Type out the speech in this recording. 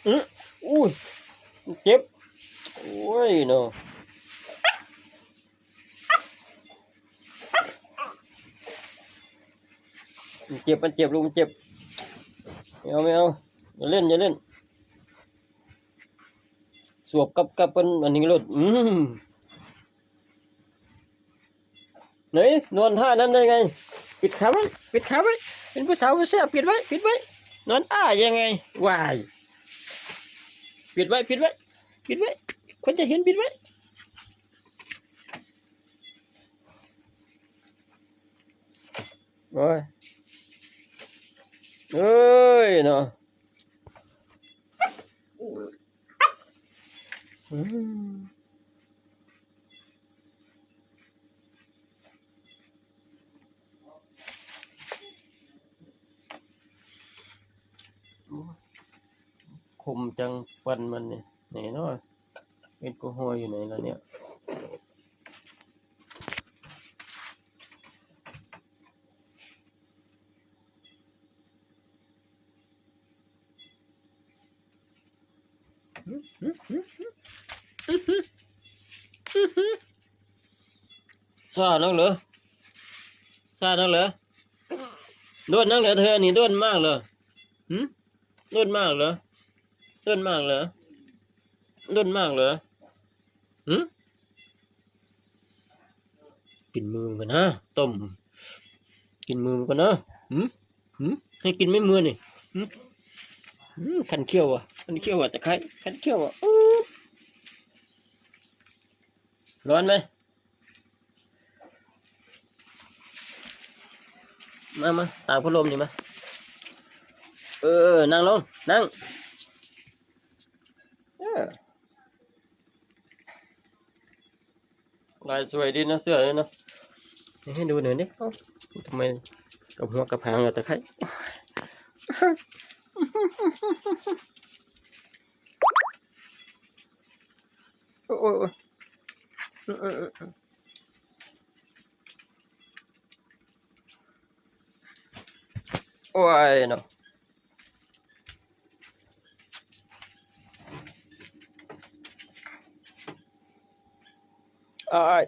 อุ้ยเจ็บโอ้ยเนาะมันเจ็บลูกมันเจ็บไม่เอาอย่าเล่นสวบกับเป็นอันนี้รถไหนนอนท่านั้นได้ไงปิดขาไว้เป็นผู้สาวผู้เสียปิดไว้นอนยังไงวายปิดไว้คนจะเห็นปิดไว้โอ้ยเอ้ยเนาะคมจังฟันมันเนี่ยไหนเนาะแอลกอฮอล์อยู่ไหนแล้วเนี่ยซานักเหรอด้วนนักเหรอเธอนี่ด้วนมากเลยด้วนมากเหรอกินมือกันนะต้มกินมือกันนะให้กินไม่มือนี่ขันเขี้ยวแต่ใครขันเขี้ยวร้อนไหมมาตากพัดลมนี่มานั่งลงนั่งลายสวยดีนะเสื้อเลยนะให้ดูหน่อยดิทำไมกับหัวกับหางแต่ใครโอ้ยเนาะอ้าย